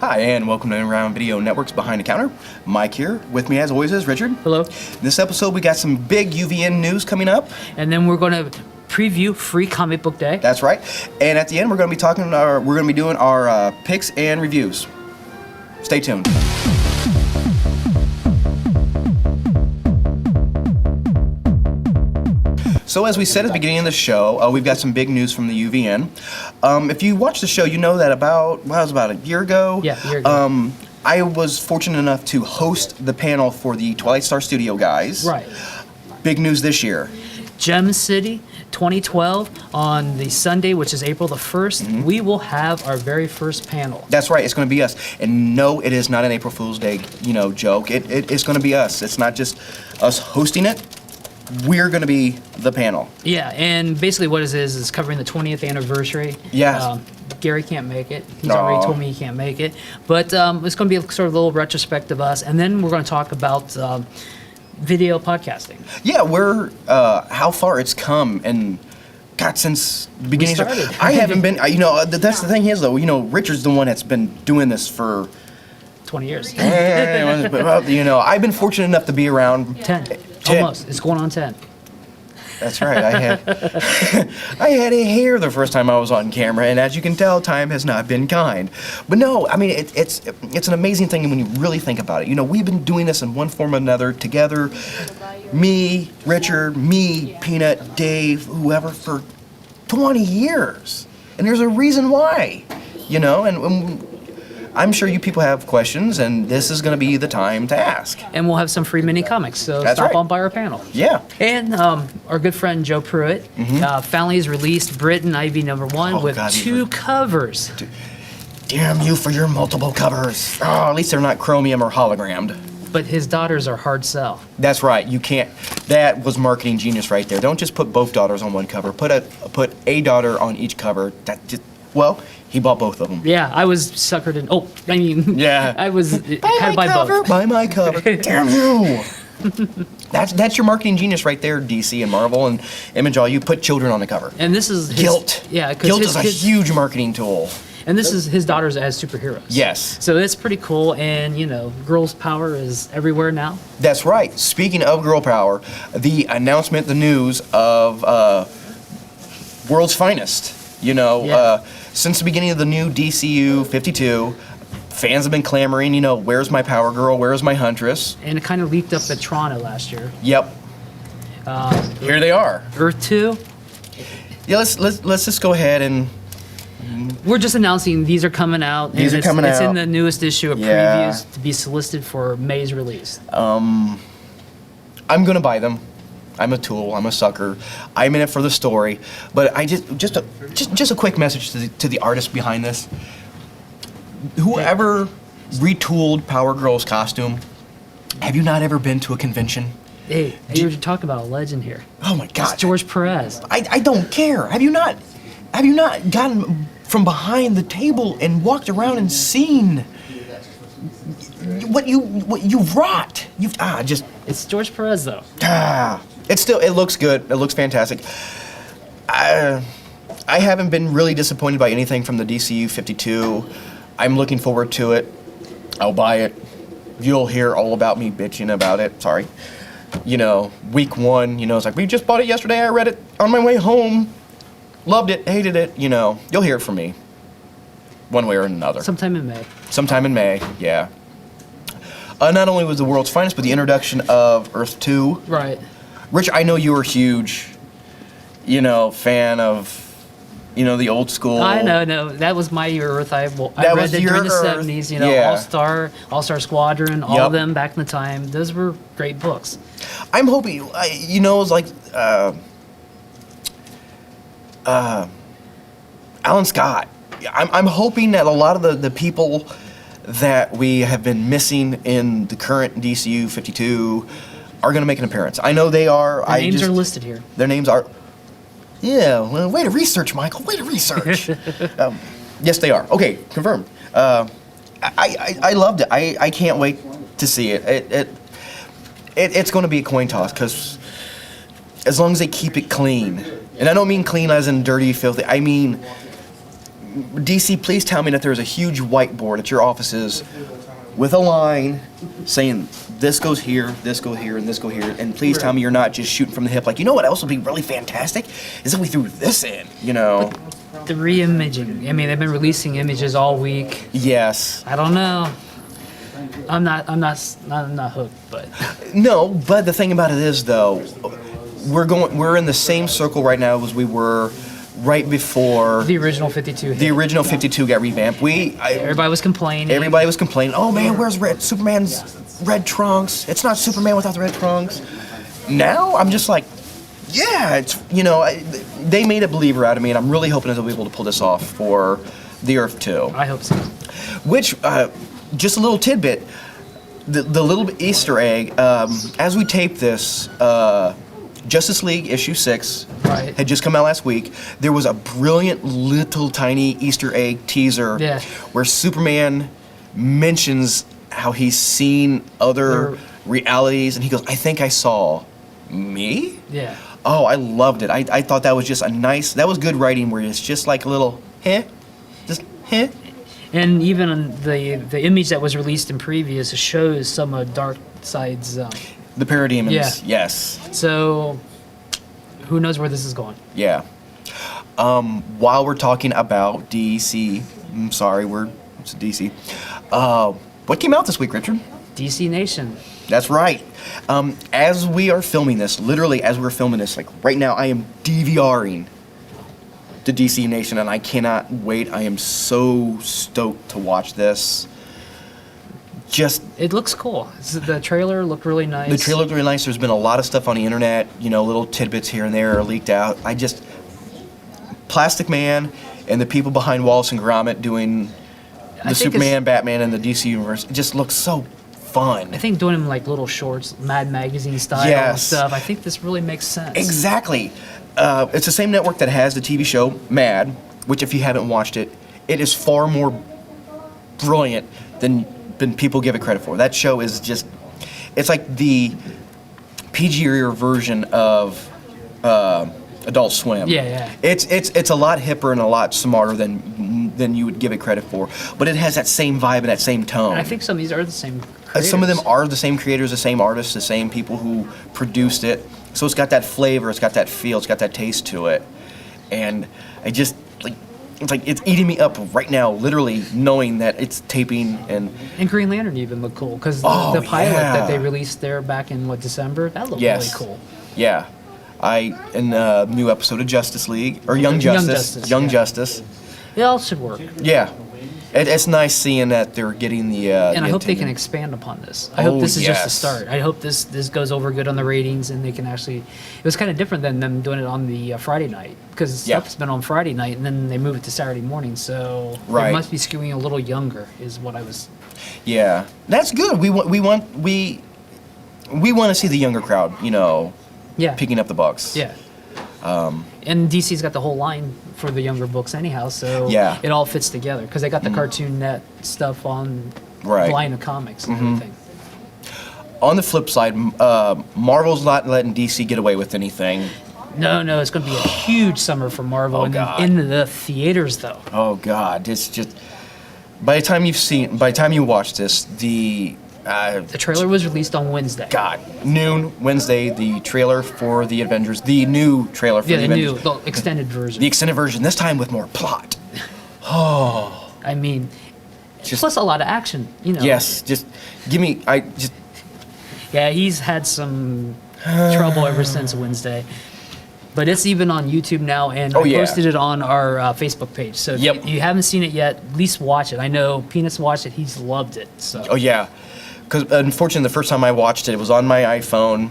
Hi, and welcome to Around Video Network's Behind the Counter. Mike here. With me, as always, is Richard. Hello. In this episode, we got some big UVN news coming up. And then we're going to preview Free Comic Book Day. That's right. And at the end, we're going to be doing our picks and reviews. Stay tuned. So as we said at the beginning of the show, we've got some big news from the UVN. If you watch the show, you know that about a year ago. Yeah, a year ago. I was fortunate enough to host the panel for the Twilight Star Studio guys. Right. Big news this year. Gem City 2012 on the Sunday, which is April the 1st, we will have our very first panel. That's right. It's going to be us. And no, it is not an April Fool's Day, joke. It's going to be us. It's not just us hosting it. We're going to be the panel. Yeah, and basically what it is covering the 20th anniversary. Yes. Gary can't make it. He's already told me he can't make it. But it's going to be sort of a little retrospective of us. And then we're going to talk about video podcasting. Yeah, how far it's come. And God, since the beginning. I haven't been, that's the thing is, though, Richard's the one that's been doing this for 20 years. I've been fortunate enough to be around 10. Almost. It's going on 10. That's right. I had a hair the first time I was on camera, and as you can tell, time has not been kind. But no, I mean, it's an amazing thing when you really think about it. We've been doing this in one form or another together. Me, Richard, Peanut, Dave, whoever, for 20 years. And there's a reason why, and I'm sure you people have questions, and this is going to be the time to ask. And we'll have some free mini comics, so That's stop right. on by our panel. Yeah. And our good friend Joe Pruitt finally has released Brit and Ivy #1 with 2 covers. Damn you for your multiple covers. Oh, at least they're not chromium or hologrammed. But his daughters are hard sell. That's right. You can't. That was marketing genius right there. Don't just put both daughters on one cover. Put a daughter on each cover. He bought both of them. Yeah, I was suckered in. Yeah. I was had to buy both. Buy my cover. Damn you. That's your marketing genius right there, DC and Marvel and Image. You put children on the cover. And this is guilt. Yeah, guilt is a huge marketing tool. And this is his daughters as superheroes. Yes. So it's pretty cool, and girls' power is everywhere now. That's right. Speaking of girl power, the announcement, the news of World's Finest. Since the beginning of the new DCU 52, fans have been clamoring, where's my Power Girl, where's my Huntress? And it kind of leaked up at Toronto last year. Yep. Here they are. Earth 2. Yeah, let's just go ahead and... We're just announcing these are coming out. It's in the newest issue of previews to be solicited for May's release. I'm going to buy them. I'm a tool. I'm a sucker. I'm in it for the story. But I just a quick message to the artist behind this. Whoever retooled Power Girl's costume, have you not ever been to a convention? Hey, you're talking about a legend here. Oh my God! It's George Perez. I don't care. Have you not gotten from behind the table and walked around and seen what you've wrought? It's George Perez though. It looks good. It looks fantastic. I haven't been really disappointed by anything from the DCU 52. I'm looking forward to it. I'll buy it. You'll hear all about me bitching about it. Sorry. Week 1, it's like, we just bought it yesterday. I read it on my way home. Loved it. Hated it. You'll hear it from me. One way or another. Sometime in May, yeah. Not only was the World's Finest, but the introduction of Earth 2. Right. Rich, I know you were a huge, fan of, the old school. I know, no, that was my Earth. I read it during the 70s, All-Star Squadron, all of them back in the time. Those were great books. I'm hoping, it was like Alan Scott. I'm hoping that a lot of the people that we have been missing in the current DCU 52 are going to make an appearance. I know they are. Their names are listed here. Their names are. Yeah, well, way to research, Michael. Way to research. Yes, they are. Okay, confirmed. I loved it. I can't wait to see it. It's going to be a coin toss because as long as they keep it clean, and I don't mean clean as in dirty, filthy. I mean DC, please tell me that there's a huge whiteboard at your offices with a line saying this goes here, this go here, and this go here. And please tell me you're not just shooting from the hip. Like, you know what else would be really fantastic is if we threw this in. You know. The re-imaging. I mean, they've been releasing images all week. Yes. I don't know. I'm not hooked, but No, but the thing about it is, though, we're in the same circle right now as we were right before the original 52. the original 52 got revamped. Everybody was complaining. Everybody was complaining. Oh man, where's Superman's red trunks? It's not Superman without the red trunks. Now I'm just like, yeah, it's they made a believer out of me, and I'm really hoping that they'll be able to pull this off for the Earth 2. I hope so. Which, just a little tidbit, the little Easter egg, as we tape this, Justice League issue 6 had just come out last week. There was a brilliant little tiny Easter egg teaser where Superman mentions how he's seen other realities, and he goes, I think I saw me? Yeah. Oh, I loved it. I thought that was just that was good writing where it's just like a little, just. And even the image that was released in previous shows some of Darkseid's. The parademons, yes. So, who knows where this is going? Yeah. While we're talking about DC, I'm sorry, it's DC. What came out this week, Richard? DC Nation. That's right. As we are filming this, literally as we're filming this, like right now, I am DVRing the DC Nation, and I cannot wait. I am so stoked to watch this. It looks cool. The trailer looked really nice. The trailer looked really nice. There's been a lot of stuff on the internet, little tidbits here and there are leaked out. Plastic Man and the people behind Wallace and Gromit doing the Superman, Batman, and the DC universe, it just looks so fun. I think doing them like little shorts, Mad Magazine style and stuff, I think this really makes sense. Exactly. It's the same network that has the TV show Mad, which if you haven't watched it, it is far more brilliant than people give it credit for. That show is it's like the PG-er version of Adult Swim. Yeah. It's a lot hipper and a lot smarter than you would give it credit for. But it has that same vibe and that same tone. And I think some of these are the same creators. Some of them are the same creators, the same artists, the same people who produced it. So it's got that flavor, it's got that feel, it's got that taste to it. And it's eating me up right now, literally knowing that it's taping and Green Lantern even looked cool because the pilot that they released there back in December, that looked really cool. Yeah. In the new episode of Justice League or Young Justice. Justice. It all should work. Yeah. It's nice seeing that they're getting the and I hope they can expand upon this. I hope this is just the start. I hope this goes over good on the ratings, and they can actually. It was kind of different than them doing it on the Friday night because stuff's been on Friday night, and then they move it to Saturday morning. So it must be skewing a little younger, is what I was. Yeah, that's good. We want to see the younger crowd, picking up the bucks. Yeah. And DC's got the whole line for the younger books anyhow, so it all fits together because they got the Cartoon Net stuff on the line of comics and everything. On the flip side, Marvel's not letting DC get away with anything. No, it's going to be a huge summer for Marvel in the theaters, though. Oh God, it's just by the time you watch this, the trailer was released on Wednesday. God, noon Wednesday. The trailer for the Avengers, the new trailer for the Avengers, the extended version. The extended version, this time with more plot. Oh, I mean, plus a lot of action. Yes, just give me. Yeah, he's had some trouble ever since Wednesday. But it's even on YouTube now, and I posted it on our Facebook page. So if you haven't seen it yet, at least watch it. I know Peanuts watched it; he's loved it. So. Oh yeah. Because unfortunately, the first time I watched it, it was on my iPhone.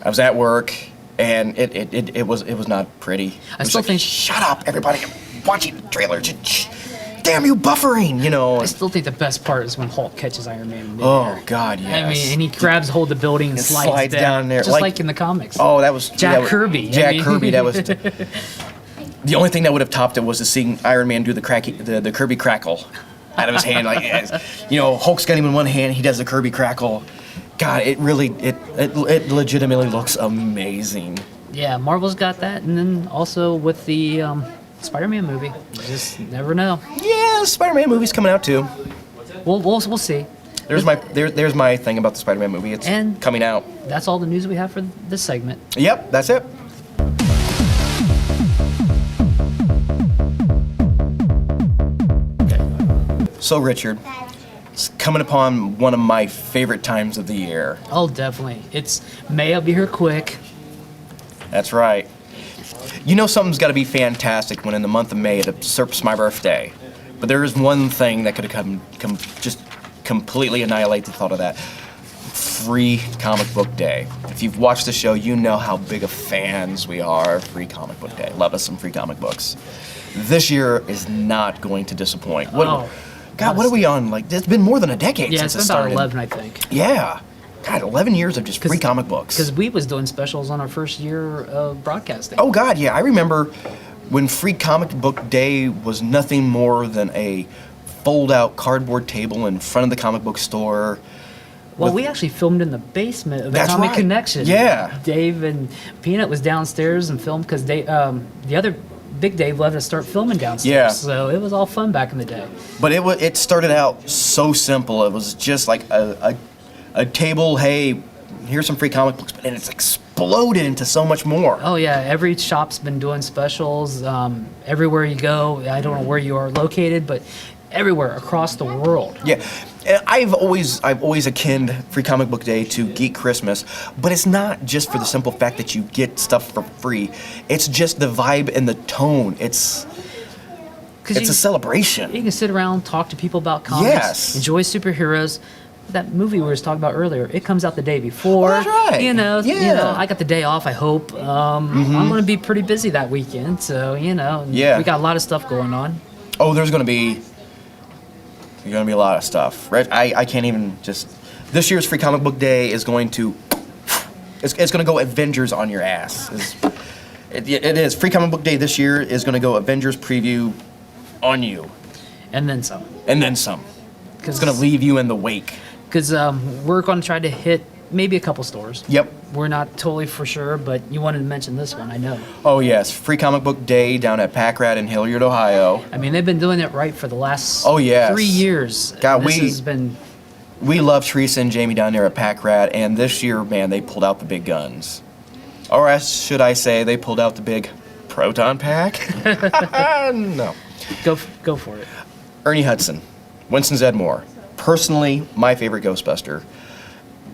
I was at work, and it was not pretty. I still think. Shut up, everybody! I'm watching the trailer. Damn you, buffering! I still think the best part is when Hulk catches Iron Man in midair. Oh God, yes. I mean, and he grabs hold of the building and slides down there, just like in the comics. Oh, that was Jack Kirby. Kirby. That was. The only thing that would have topped it was to seeing Iron Man do the Kirby crackle out of his hand, Hulk's got him in one hand, he does the Kirby crackle. God, it legitimately looks amazing. Yeah, Marvel's got that, and then also with the Spider-Man movie. You just never know. Yeah, Spider-Man movie's coming out too. We'll see. There's my thing about the Spider-Man movie. It's coming out. That's all the news we have for this segment. Yep, that's it. So, Richard, it's coming upon one of my favorite times of the year. Oh, definitely. It's May. I'll be here quick. That's right. You know something's got to be fantastic when in the month of May it usurps my birthday. But there is one thing that could have just completely annihilate the thought of that. Free Comic Book Day. If you've watched the show, you know how big of fans we are of Free Comic Book Day. Love us some free comic books. This year is not going to to God, what are we on? Like, it's been more than a decade since it started. Yeah, it's been about 11, I think. Yeah. God, 11 years of just free comic books. Because we was doing specials on our first year of broadcasting. Oh, God, yeah. I remember when Free Comic Book Day was nothing more than a fold-out cardboard table in front of the comic book store. Well, we actually filmed in the basement of the Comic Connection. Yeah. Dave and Peanut was downstairs and filmed because the other Big Dave let us start filming downstairs. Yeah. So it was all fun back in the day. But it started out so simple. It was just like a table, hey, here's some free comic books, and it's exploded into so much more. Oh, yeah. Every shop's been doing specials. Everywhere you go, I don't know where you are located, but everywhere across the world. Yeah. I've always akined Free Comic Book Day to Geek Christmas, but it's not just for the simple fact that you get stuff for free. It's just the vibe and the tone. It's a celebration. You can sit around, talk to people about comics, enjoy superheroes. That movie we were talking about earlier, it comes out the day before. Oh, that's right. You know, I got the day off, I hope. I'm going to be pretty busy that weekend, so, we got a lot of stuff going on. Oh, there's going to be a lot of stuff. I can't even just... This year's Free Comic Book Day is going to... It's going to go Avengers on your ass. It is. Free Comic Book Day this year is going to go Avengers preview on you. And then some. And then some. It's going to leave you in the wake. Because we're going to try to hit maybe a couple stores. Yep. We're not totally for sure, but you wanted to mention this one, I know. Oh, yes. Free Comic Book Day down at Packrat in Hilliard, Ohio. I mean, they've been doing it right for the last 3 years. God, we love Teresa and Jamie down there at Packrat, and this year, man, they pulled out the big guns. Or should I say, they pulled out the big proton pack? No. Go for it. Ernie Hudson, Winston Zedmore, personally my favorite Ghostbuster,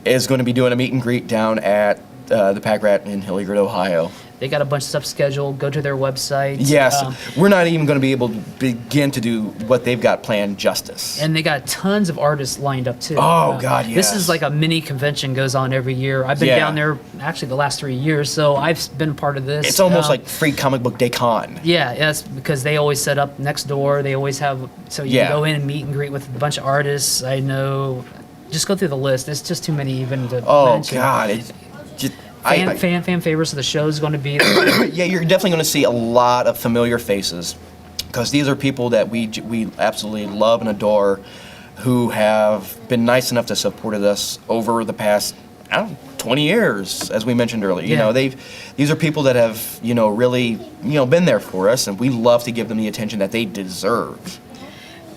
is going to be doing a meet and greet down at the Packrat in Hilliard, Ohio. They got a bunch of stuff scheduled. Go to their website. Yes. We're not even going to be able to begin to do what they've got planned justice. And they got tons of artists lined up, too. Oh, God, yes. This is like a mini convention goes on every year. I've been down there, actually, the last 3 years, so I've been a part of this. It's almost like Free Comic Book Day Con. Yeah, yes, because they always set up next door. They always have, so you can go in and meet and greet with a bunch of artists. I know, just go through the list. It's just too many even to mention. God, Fan favorites of the show is going to be there. Yeah, you're definitely going to see a lot of familiar faces, because these are people that we absolutely love and adore, who have been nice enough to support us over the past 20 years, as we mentioned earlier. You know, these are people that have really been there for us, and we love to give them the attention that they deserve.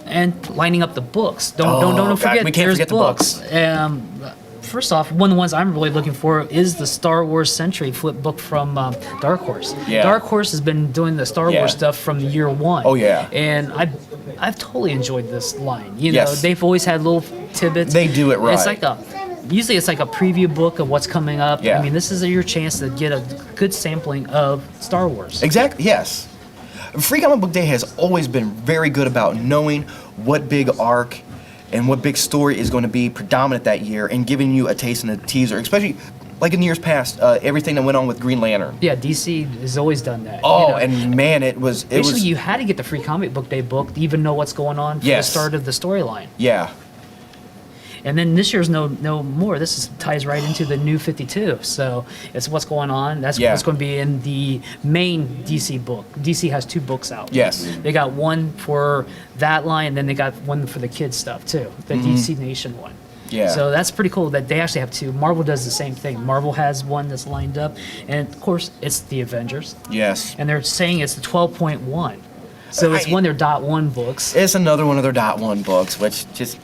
And lining up the books. Don't forget. We can't forget books. The books. First off, one of the ones I'm really looking for is the Star Wars Century flip book from Dark Horse. Yeah. Dark Horse has been doing the Star Wars stuff from year one. Oh, yeah. And I've totally enjoyed this line. They've always had little tidbits. They do it right. It's like usually it's like a preview book of what's coming up. Yeah. I mean, this is your chance to get a good sampling of Star Wars. Exactly. Yes. Free Comic Book Day has always been very good about knowing what big arc and what big story is going to be predominant that year, and giving you a taste and a teaser, especially like in years past, everything that went on with Green Lantern. Yeah, DC has always done that. Oh, and man, Basically, you had to get the Free Comic Book Day book to even know what's going on for the start of the storyline. Yeah. And then this year's no more. This ties right into the new 52. So it's what's going on. That's what's going to be in the main DC book. DC has 2 books out. Yes. They got one for that line, and then they got one for the kids stuff too, the DC Nation one. Yeah. So that's pretty cool that they actually have two. Marvel does the same thing. Marvel has one that's lined up, and of course it's the Avengers. Yes. And they're saying it's the 12.1. So it's one of their .1 books. It's another one of their .1 books, which just...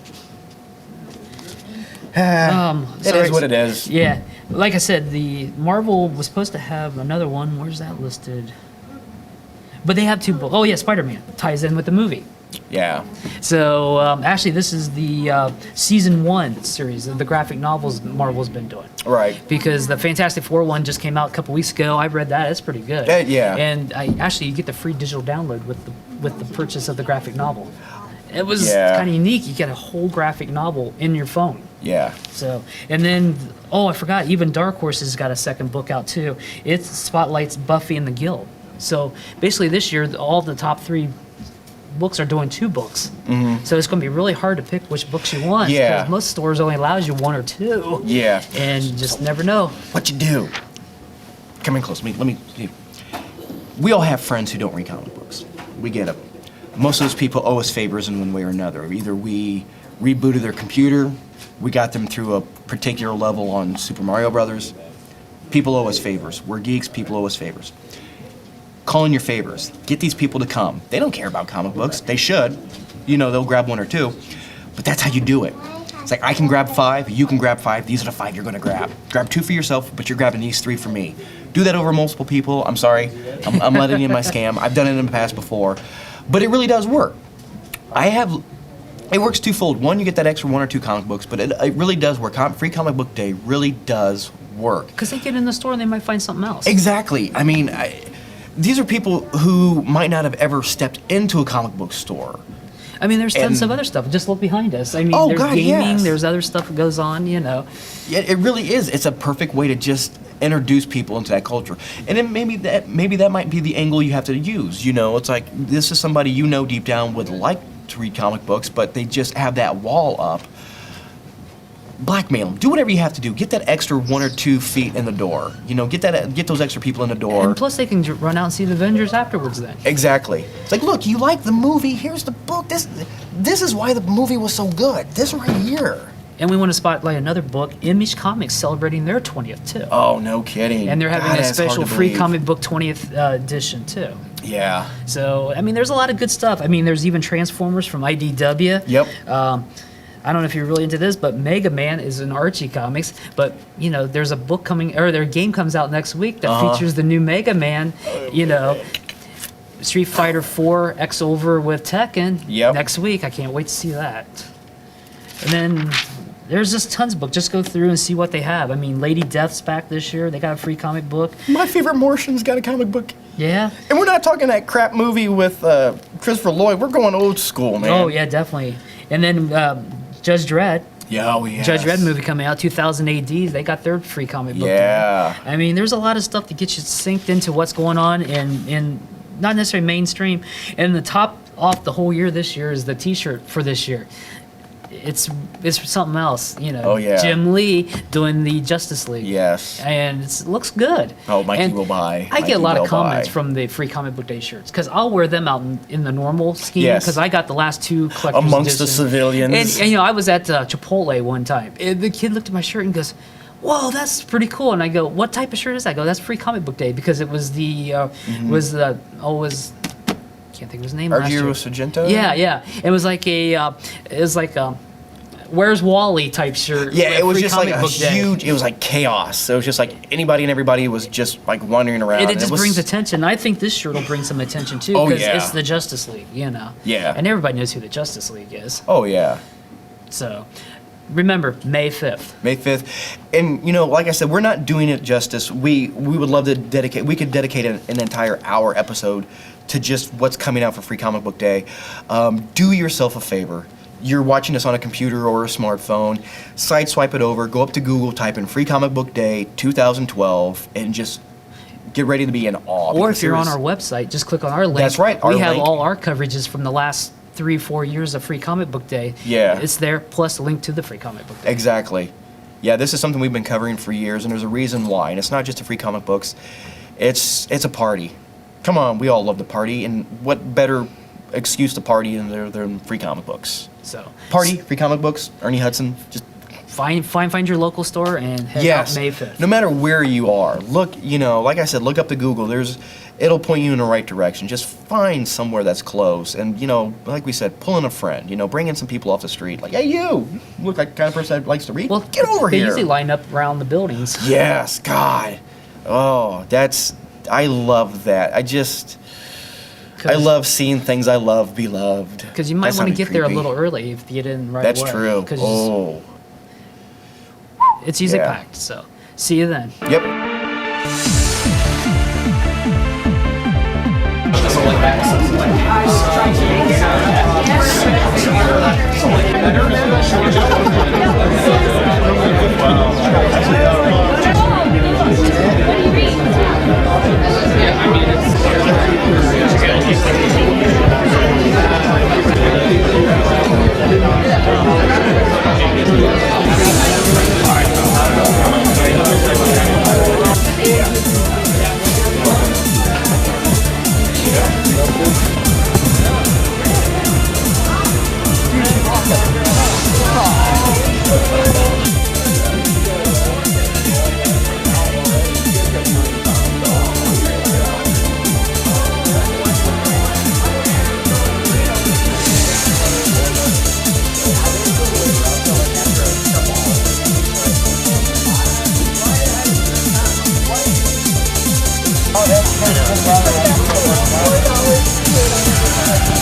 it is what it is. Yeah. Like I said, the Marvel was supposed to have another one. Where's that listed? But they have two books. Oh, yeah, Spider-Man. Ties in with the movie. Yeah. So, actually, this is the season 1 series of the graphic novels Marvel's been doing. Right. Because the Fantastic Four one just came out a couple weeks ago. I read that. It's pretty good. Yeah. And you get the free digital download with the purchase of the graphic novel. It was Yeah. kind of unique. You get a whole graphic novel in your phone. Yeah. So, and then, I forgot, even Dark Horse has got a second book out too. It spotlights Buffy and the Guild. So basically this year, all the top 3 books are doing 2 books. Mm-hmm. So it's going to be really hard to pick which books you want. Yeah. Because most stores only allows you 1 or 2. Yeah. And you just never know. What you do? Come in close. Let me. We all have friends who don't read comic books. We get it. Most of those people owe us favors in one way or another. Either we rebooted their computer, we got them through a particular level on Super Mario Brothers. People owe us favors. We're geeks. People owe us favors. Call in your favors. Get these people to come. They don't care about comic books. They should. They'll grab 1 or 2. But that's how you do it. It's like, I can grab 5, you can grab 5. These are the 5 you're going to grab. Grab 2 for yourself, but you're grabbing these 3 for me. Do that over multiple people. I'm sorry. I'm letting you in my scam. I've done it in the past before. But it really does work. It works twofold. One, you get that extra 1 or 2 comic books, but it really does work. Free Comic Book Day really does work. Because they get in the store and they might find something else. Exactly. I mean, these are people who might not have ever stepped into a comic book store. I mean, there's tons of other stuff. Just look behind us. I mean, there's gaming, yes. There's other stuff that goes on, Yeah, it really is. It's a perfect way to just introduce people into that culture. And then maybe that might be the angle you have to use. It's like, this is somebody deep down would like to read comic books, but they just have that wall up. Blackmail them. Do whatever you have to do. Get that extra 1 or 2 feet in the door. Get those extra people in the door. And plus, they can run out and see the Avengers afterwards. Then exactly. It's like, look, you like the movie. Here's the book. This is why the movie was so good. This right here. And we want to spotlight another book, Image Comics, celebrating their 20th too. Oh, no kidding. And they're having God, a special free believe. comic book 20th edition too. Yeah. So I mean, there's a lot of good stuff. I mean, there's even Transformers from IDW. Yep. I don't know if you're really into this, but Mega Man is in Archie Comics. But there's a book coming, or their game comes out next week that features the new Mega Man. Street Fighter 4 X over with Tekken next week. I can't wait to see that. And then there's just tons of books. Just go through and see what they have. I mean, Lady Death's back this year. They got a free comic book. My favorite Martian's got a comic book. Yeah. And we're not talking that crap movie with Christopher Lloyd. We're going old school, man. Oh yeah, definitely. And then Judge Dredd. Yeah, oh, yes. Judge Dredd movie coming out 2000 AD. They got their free comic book. Yeah. I mean, there's a lot of stuff to get you synced into what's going on in not necessarily mainstream. And the top off the whole year this year is the T-shirt for this year. It's something else, Oh, yeah. Jim Lee doing the Justice League. Yes. And it looks good. Oh, Mikey And will buy. I get a lot of comments buy. from the free comic book day shirts because I'll wear them out in the normal scheme Yes. because I got the last 2 collector's Amongst the editions. civilians. And I was at Chipotle one time. And the kid looked at my shirt and goes, "Whoa, that's pretty cool." And I go, "What type of shirt is that?" I go, "That's free comic book day because it was can't think of his name. last year. Argiro Sargento? Yeah. It was like Where's Wally type shirt. Yeah, it was free just like comic a book day. huge, it was like chaos. So it was just like anybody and everybody was just like wandering around. And it just was, brings attention. I think this shirt will bring some attention too Oh, because yeah. it's the Justice League, Yeah. And everybody knows who the Justice League is. Oh, yeah. So remember, May 5th. May 5th. And, like I said, we're not doing it justice. We would love to we could dedicate an entire hour episode to just what's coming out for Free Comic Book Day. Do yourself a favor. You're watching this on a computer or a smartphone, swipe it over, go up to Google, type in Free Comic Book Day 2012, and just get ready to be in awe. Or if you're on our website, just click on our link. That's right, our We have link. all our coverages from the last 3-4 years of Free Comic Book Day. Yeah. It's there, plus a link to the Free Comic Book Day. Exactly. Yeah, this is something we've been covering for years, and there's a reason why. And it's not just the free comic books. It's a party. Come on, we all love to party, and what better excuse to party than free comic books? So Party, free comic books, Ernie Hudson, just find your local store and head out May 5th. No matter where you are, look, like I said, look up to Google. It'll point you in the right direction. Just find somewhere that's close, and like we said, pull in a friend. Bring in some people off the street. Like, hey, you look like the kind of person that likes to read. Well, get over here. They usually line up around the buildings. Yes, God. Oh, I love that. I love seeing things I love be loved. Because you might want to get there a little early if you didn't right That's away. True. Oh. It's usually packed, so see you then. Yep.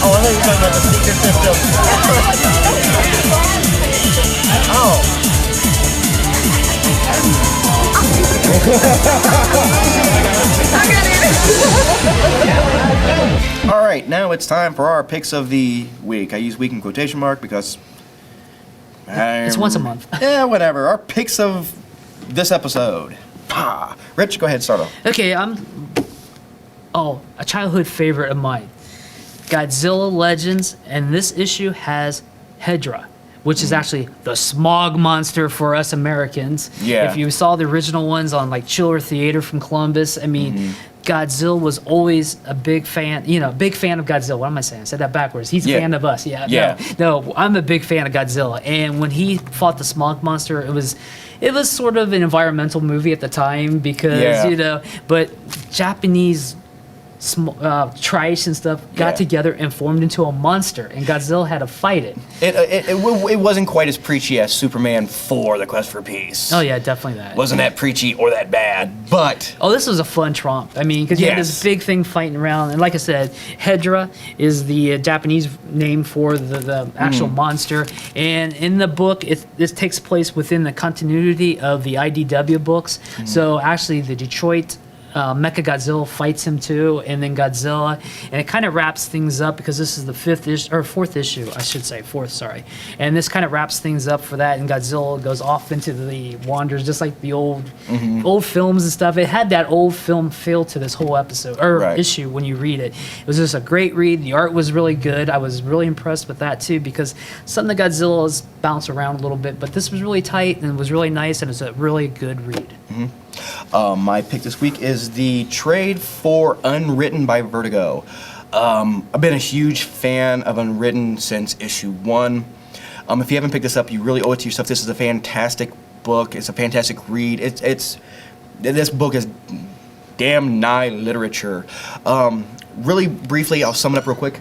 Oh, I thought you were talking about the secret system. All right, now it's time for our picks of the week. I use week in quotation mark because it's once a month. Yeah, whatever. Our picks of this episode. Rich, go ahead, start off. Okay, a childhood favorite of mine, Godzilla Legends, and this issue has Hedra, which is actually the smog monster for us Americans. Yeah. If you saw the original ones on like Chiller Theater from Columbus, I mean, Godzilla was always a big fan, big fan of Godzilla. What am I saying? I said that backwards. He's a fan of us. Yeah. No, I'm a big fan of Godzilla. And when he fought the smog monster, it was sort of an environmental movie at the time because, but Japanese trice and stuff got together and formed into a monster, and Godzilla had to fight it. It wasn't quite as preachy as Superman 4: The Quest for Peace. Oh yeah, definitely that. Wasn't that preachy or that bad, but... Oh, this was a fun tromp. I mean, because you had this big thing fighting around, and like I said, Hedra is the Japanese name for the actual monster, and in the book, this takes place within the continuity of the IDW books, so actually the Detroit Mechagodzilla fights him too, and then Godzilla, and it kind of wraps things up because this is the fourth issue, I should say, sorry. And this kind of wraps things up for that, and Godzilla goes off into the wanders, just like the old films and stuff. It had that old film feel to this whole episode issue when you read it. It was just a great read. The art was really good. I was really impressed with that too because some of the Godzillas bounce around a little bit, but this was really tight and was really nice, and it's a really good read. My pick this week is the trade for Unwritten by Vertigo. I've been a huge fan of Unwritten since issue 1. If you haven't picked this up, you really owe it to yourself. This is a fantastic book. It's a fantastic read. This book is damn nigh literature. Really briefly, I'll sum it up real quick.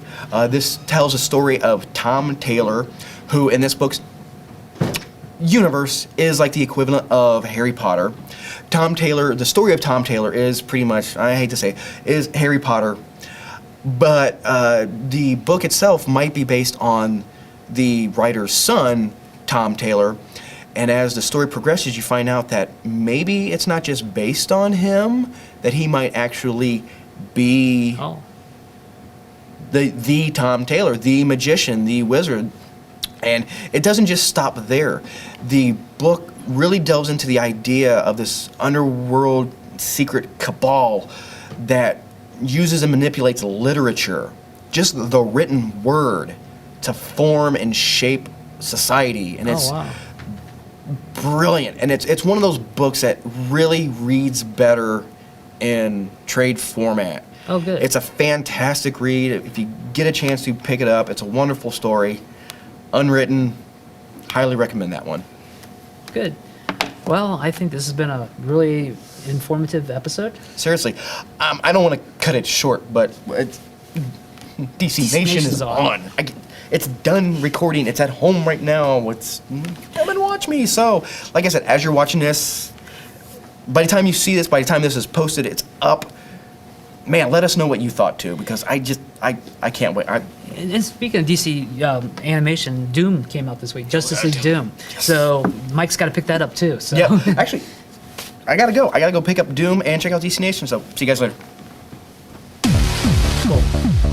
This tells a story of Tom Taylor, who in this book's universe is like the equivalent of Harry Potter. Tom Taylor, the story of Tom Taylor is pretty much, I hate to say, is Harry Potter, but the book itself might be based on the writer's son, Tom Taylor, and as the story progresses, you find out that maybe it's not just based on him, that he might actually be the Tom Taylor, the magician, the wizard. And it doesn't just stop there. The book really delves into the idea of this underworld secret cabal that uses and manipulates literature, just the written word, to form and shape society. And it's brilliant. And it's one of those books that really reads better in trade format. Oh, good. It's a fantastic read. If you get a chance to pick it up, it's a wonderful story. Unwritten, highly recommend that one. Good. Well, I think this has been a really informative episode. Seriously, I don't want to cut it short, but DC Nation is on. It's done recording. It's at home right now. Come and watch me. So, like I said, as you're watching this, by the time you see this, by the time this is posted, it's up. Man, let us know what you thought too, because I can't wait. And speaking of DC animation, Doom came out this week. Justice League Doom. Yes. So Mike's got to pick that up too. So. Yeah, actually, I gotta go. I gotta go pick up Doom and check out DC Nation. So see you guys later. Cool.